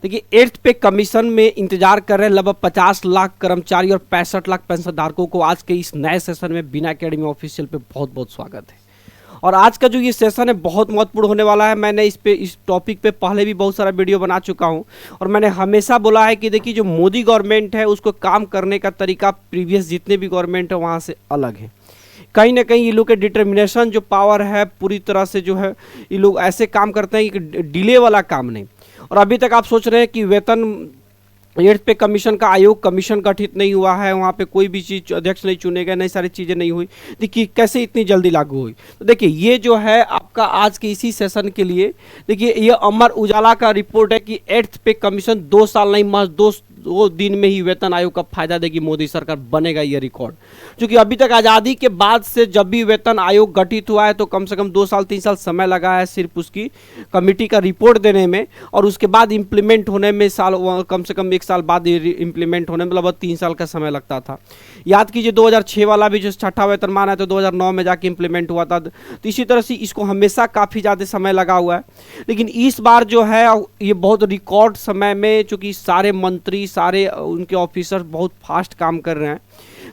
देखिए 8th पे commission में इंतजार कर रहे हैं लगभग 50 लाख कर्मचारी और 65 लाख पेंशनधारकों को आज के इस नए सेशन में बिना अकेडमी ऑफिशियल पे बहुत बहुत स्वागत है। और आज का जो ये सेशन है बहुत महत्वपूर्ण होने वाला है। मैंने इस टॉपिक पे पहले भी बहुत सारा वीडियो बना चुका हूं और मैंने हमेशा बोला है कि देखिए जो मोदी गवर्नमेंट है उसको काम करने का तरीका प्रीवियस जितने भी गवर्नमेंट है वहाँ से अलग है। कहीं ना कहीं ये लोग के डिटर्मिनेशन जो पावर है पूरी तरह से जो है ये लोग ऐसे काम करते हैं कि डिले वाला काम नहीं। और अभी तक आप सोच रहे हैं कि वेतन 8th पे कमीशन का आयोग कमीशन गठित नहीं हुआ है, वहाँ पे कोई भी चीज़ अध्यक्ष नहीं चुने गए, नई सारी चीज़ें नहीं हुई। देखिए कैसे इतनी जल्दी लागू हुई। तो देखिए ये जो है आपका आज के इसी सेशन के लिए देखिए ये अमर उजाला का रिपोर्ट है कि 8th पे कमीशन 2 साल नहीं महज 2 दिन में ही वेतन आयोग का फायदा देगी मोदी सरकार, बनेगा ये रिकॉर्ड। क्योंकि अभी तक आज़ादी के बाद से जब भी वेतन आयोग गठित हुआ है तो कम से कम 2 साल 3 साल समय लगा है सिर्फ उसकी कमेटी का रिपोर्ट देने में, और उसके बाद इम्प्लीमेंट होने में कम से कम 1 साल बाद इम्प्लीमेंट होने में लगभग 3 साल का समय लगता था। याद कीजिए 2006 वाला भी जो छठा वेतनमान है तो 2009 में जाके इम्प्लीमेंट हुआ था। तो इसी तरह से इसको हमेशा काफ़ी ज़्यादा समय लगा हुआ है, लेकिन इस बार जो है ये बहुत रिकॉर्ड समय में, चूँकि सारे मंत्री सारे उनके ऑफिसर बहुत फास्ट काम कर रहे हैं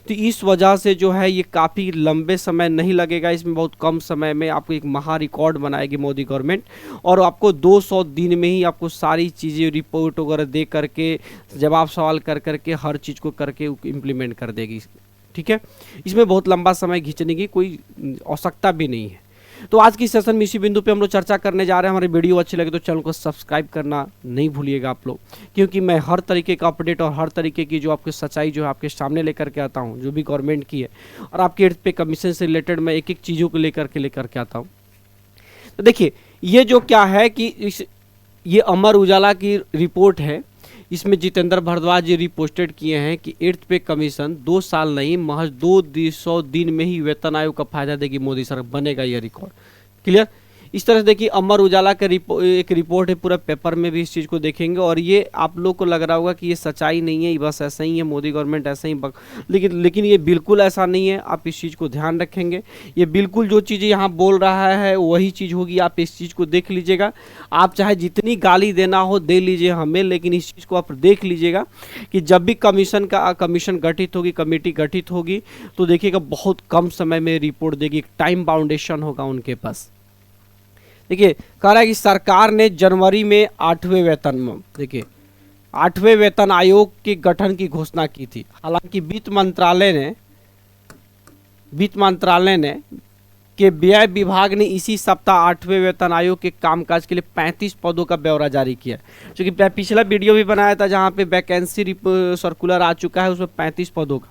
तो इस वजह से जो है ये काफ़ी लंबे समय नहीं लगेगा। इसमें बहुत कम समय में आपको एक महा रिकॉर्ड बनाएगी मोदी गवर्नमेंट और आपको 200 दिन में ही आपको सारी चीज़ें रिपोर्ट वगैरह दे करके जवाब सवाल कर करके हर चीज़ को करके इम्प्लीमेंट कर देगी। ठीक है, इसमें बहुत लंबा समय खींचने की कोई आवश्यकता भी नहीं है। तो आज की सेशन में इसी बिंदु पे हम लोग चर्चा करने जा रहे हैं। हमारी वीडियो अच्छी लगे तो चैनल को सब्सक्राइब करना नहीं भूलिएगा आप लोग, क्योंकि मैं हर तरीके का अपडेट और हर तरीके की जो आपकी सच्चाई जो है आपके सामने लेकर के आता हूं, जो भी गवर्नमेंट की है। और आपके 8th पे कमीशन से रिलेटेड मैं एक एक चीज़ों को लेकर के आता हूँ। तो देखिए ये जो क्या है कि ये अमर उजाला की रिपोर्ट है, इसमें जितेंद्र भारद्वाज जी रिपोस्टेड किए हैं कि 8th पे कमीशन 2 साल नहीं महज 200 दिन में ही वेतन आयोग का फायदा देगी मोदी सरकार, बनेगा यह रिकॉर्ड। क्लियर। इस तरह से देखिए अमर उजाला का एक रिपोर्ट है, पूरा पेपर में भी इस चीज़ को देखेंगे और ये आप लोग को लग रहा होगा कि ये सच्चाई नहीं है, बस ऐसा ही है, मोदी गवर्नमेंट ऐसा ही लेकिन ये बिल्कुल ऐसा नहीं है। आप इस चीज़ को ध्यान रखेंगे, ये बिल्कुल जो चीज़ें यहाँ बोल रहा है वही चीज़ होगी। आप इस चीज़ को देख लीजिएगा, आप चाहे जितनी गाली देना हो दे लीजिए हमें, लेकिन इस चीज़ को आप देख लीजिएगा कि जब भी कमीशन गठित होगी, कमेटी गठित होगी तो देखिएगा बहुत कम समय में रिपोर्ट देगी, एक टाइम बाउंडेशन होगा उनके पास। देखिए कह रहा है कि सरकार ने जनवरी में 8वें वेतन में देखिए 8वें वेतन आयोग के गठन की घोषणा की थी। हालांकि वित्त मंत्रालय ने के व्यय विभाग ने इसी सप्ताह 8वें वेतन आयोग के कामकाज के लिए 35 पदों का ब्यौरा जारी किया। क्योंकि पिछला वीडियो भी बनाया था जहां पे वैकेंसी सर्कुलर आ चुका है, उसमें 35 पदों का।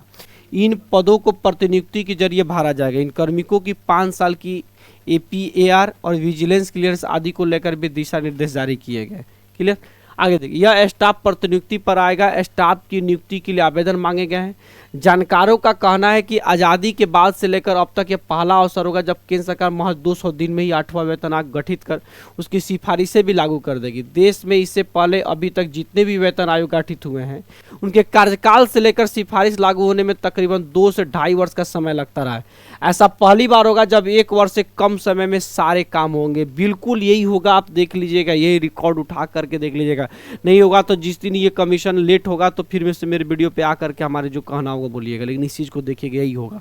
इन पदों को प्रतिनियुक्ति के जरिए भरा जाएगा। इन कार्मिकों की 5 साल की APAR और विजिलेंस क्लियरेंस आदि को लेकर भी दिशा निर्देश जारी किए गए। क्लियर। आगे देखिए यह स्टाफ प्रतिनियुक्ति पर आएगा। स्टाफ की नियुक्ति के लिए आवेदन मांगे गए हैं। जानकारों का कहना है कि आज़ादी के बाद से लेकर अब तक यह पहला अवसर होगा जब केंद्र सरकार महज 200 दिन में ही 8वां वेतन आयोग गठित कर उसकी सिफारिशें भी लागू कर देगी। देश में इससे पहले अभी तक जितने भी वेतन आयोग गठित हुए हैं उनके कार्यकाल से लेकर सिफारिश लागू होने में तकरीबन 2 से 2.5 वर्ष का समय लगता रहा है। ऐसा पहली बार होगा जब 1 वर्ष से कम समय में सारे काम होंगे। बिल्कुल यही होगा, आप देख लीजिएगा, यही रिकॉर्ड उठा करके देख लीजिएगा। नहीं होगा तो जिस दिन ये कमीशन लेट होगा तो फिर में से मेरे वीडियो पे आकर के हमारे जो कहना होगा बोलिएगा, लेकिन इस चीज़ को देखिएगा यही होगा।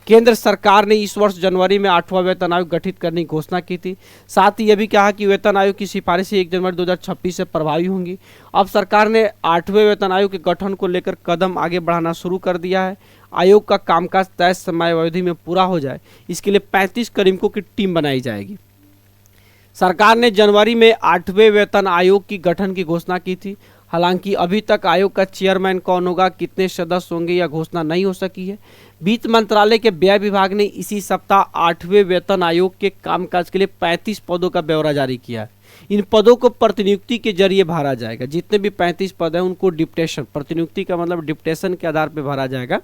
केंद्र सरकार ने इस वर्ष जनवरी में 8वां वेतन आयोग गठित करने की घोषणा की थी। साथ ही यह भी कहा कि वेतन आयोग की सिफारिशें 1 जनवरी 2026 से प्रभावी होंगी। अब सरकार ने 8वें वेतन आयोग के गठन को लेकर कदम आगे बढ़ाना शुरू कर दिया है। आयोग का कामकाज तय समय अवधि में पूरा हो जाए, इसके लिए 35 कार्मिकों की टीम बनाई जाएगी। सरकार ने जनवरी में 8वें वेतन आयोग की गठन की घोषणा की थी। हालांकि अभी तक आयोग का चेयरमैन कौन होगा, कितने सदस्य होंगे, यह घोषणा नहीं हो सकी है। वित्त मंत्रालय के व्यय विभाग ने इसी सप्ताह 8वें वेतन आयोग के कामकाज के लिए 35 पदों का ब्यौरा जारी किया है। इन पदों को प्रतिनियुक्ति के जरिए भरा जाएगा। जितने भी 35 पद हैं उनको डिप्टेशन, प्रतिनियुक्ति का मतलब डिप्टेशन के आधार पर भरा जाएगा।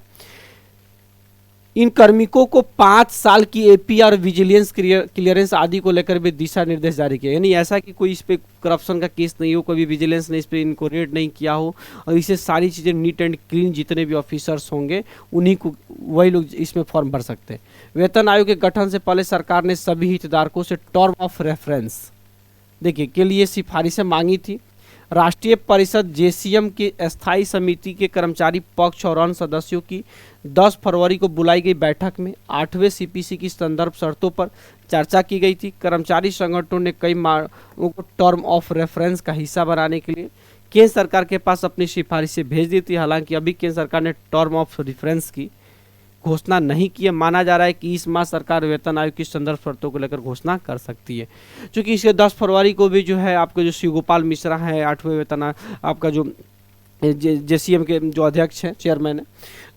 इन कार्मिकों को 5 साल की APR विजिलेंस क्लियरेंस आदि को लेकर भी दिशा निर्देश जारी किया। यानी ऐसा कि कोई इस पे करप्शन का केस नहीं हो, कोई भी विजिलेंस ने इस पे इनको रेड नहीं किया हो, और इसे सारी चीज़ें नीट एंड क्लीन जितने भी ऑफिसर्स होंगे उन्हीं को वही लोग इसमें फॉर्म भर सकते हैं। वेतन आयोग के गठन से पहले सरकार ने सभी हितधारकों से टर्म ऑफ रेफरेंस देखिए के लिए सिफारिशें मांगी थी। राष्ट्रीय परिषद जेसीएम की स्थायी समिति के कर्मचारी पक्ष और अन्य सदस्यों की 10 फरवरी को बुलाई गई बैठक में 8वें सीपीसी की संदर्भ शर्तों पर चर्चा की गई थी। कर्मचारी संगठनों ने कई मांगों को टर्म ऑफ रेफरेंस का हिस्सा बनाने के लिए केंद्र सरकार के पास अपनी सिफारिशें भेज दी थी। हालांकि अभी केंद्र सरकार ने टर्म ऑफ रेफरेंस की घोषणा नहीं की है। माना जा रहा है कि इस माह सरकार वेतन आयोग की संदर्भ शर्तों को लेकर घोषणा कर सकती है, क्योंकि इसके 10 फरवरी को भी जो है आपको जो शिव गोपाल मिश्रा है 8वें वेतन आपका जो जेसीएम के जो अध्यक्ष हैं, चेयरमैन है,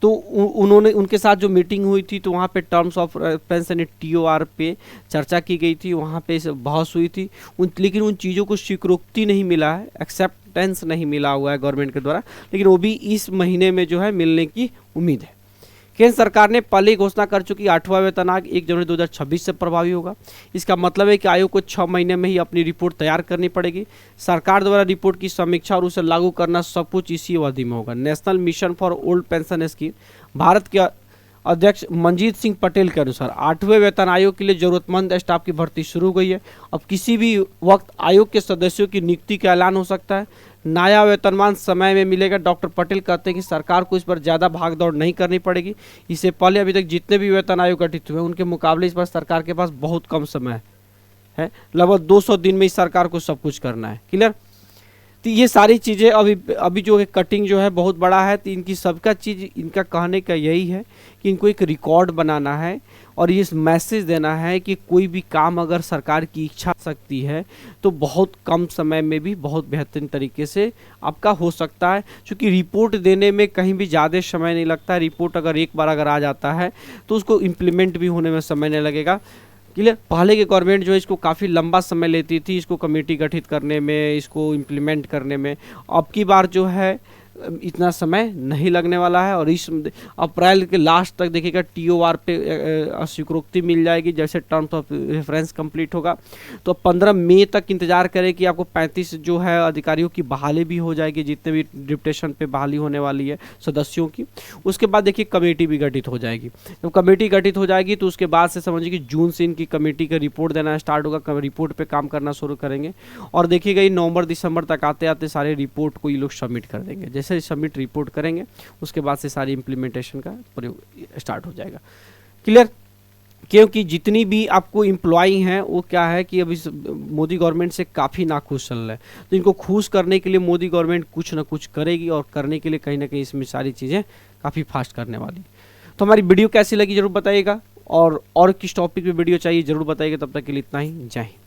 तो उन्होंने उनके साथ जो मीटिंग हुई थी तो वहाँ पे टर्म्स ऑफ रेफरेंस यानी टीओआर पे चर्चा की गई थी, वहाँ पे बहस हुई थी। लेकिन उन चीज़ों को स्वीकृति नहीं मिला है, एक्सेप्टेंस नहीं मिला हुआ है गवर्नमेंट के द्वारा, लेकिन वो भी इस महीने में जो है मिलने की उम्मीद है। केंद्र सरकार ने पहले घोषणा कर चुकी 8वां वेतन आयोग 1 जनवरी 2026 से प्रभावी होगा। इसका मतलब है कि आयोग को 6 महीने में ही अपनी रिपोर्ट तैयार करनी पड़ेगी। सरकार द्वारा रिपोर्ट की समीक्षा और उसे लागू करना सब कुछ इसी अवधि में होगा। National mission for old pension scheme Bharat के अध्यक्ष मंजीत सिंह पटेल के अनुसार 8वें वेतन आयोग के लिए जरूरतमंद स्टाफ की भर्ती शुरू हो गई है। अब किसी भी वक्त आयोग के सदस्यों की नियुक्ति का ऐलान हो सकता है। नया वेतनमान समय में मिलेगा। डॉक्टर पटेल कहते हैं कि सरकार को इस पर ज़्यादा भागदौड़ नहीं करनी पड़ेगी। इससे पहले अभी तक जितने भी वेतन आयोग गठित हुए उनके मुकाबले इस पर सरकार के पास बहुत कम समय है। लगभग 200 दिन में इस सरकार को सब कुछ करना है। क्लियर? तो ये सारी चीज़ें अभी जो है कटिंग जो है बहुत बड़ा है। तो इनकी सबका चीज़ इनका कहने का यही है कि इनको एक रिकॉर्ड बनाना है और ये मैसेज देना है कि कोई भी काम अगर सरकार की इच्छा शक्ति है तो बहुत कम समय में भी बहुत बेहतरीन तरीके से आपका हो सकता है। क्योंकि रिपोर्ट देने में कहीं भी ज़्यादा समय नहीं लगता है। रिपोर्ट अगर एक बार अगर आ जाता है तो उसको इम्प्लीमेंट भी होने में समय नहीं लगेगा। क्लियर? पहले की गवर्नमेंट जो है इसको काफ़ी लंबा समय लेती थी, इसको कमेटी गठित करने में, इसको इम्प्लीमेंट करने में। अब की बार जो है इतना समय नहीं लगने वाला है और इस अप्रैल के लास्ट तक देखिएगा टीओआर पे स्वीकृति मिल जाएगी जैसे टर्म्स ऑफ रेफरेंस कंप्लीट होगा। तो 15 मई तक इंतजार करें कि आपको 35 जो है अधिकारियों की बहाली भी हो जाएगी, जितने भी डिप्टेशन पे बहाली होने वाली है सदस्यों की। उसके बाद देखिए कमेटी भी गठित हो जाएगी। जब कमेटी गठित हो जाएगी तो उसके बाद से समझिए कि जून से इनकी कमेटी का रिपोर्ट देना स्टार्ट होगा। रिपोर्ट पर काम करना शुरू करेंगे और देखिएगा ये नवंबर दिसंबर तक आते आते सारे रिपोर्ट को ये लोग सबमिट कर देंगे। जैसे सबमिट रिपोर्ट करेंगे उसके बाद से सारी इंप्लीमेंटेशन का प्रयोग स्टार्ट हो जाएगा। क्लियर? क्योंकि जितनी भी आपको एम्प्लॉई हैं वो क्या है कि अभी मोदी गवर्नमेंट से काफ़ी नाखुश चल रहा है, तो इनको खुश करने के लिए मोदी गवर्नमेंट कुछ ना कुछ करेगी और करने के लिए कहीं ना कहीं इसमें सारी चीज़ें काफ़ी फास्ट करने वाली। तो हमारी वीडियो कैसी लगी जरूर बताइएगा और किस टॉपिक पे वीडियो चाहिए जरूर बताइएगा। तब तक के लिए इतना ही। जय हिंद।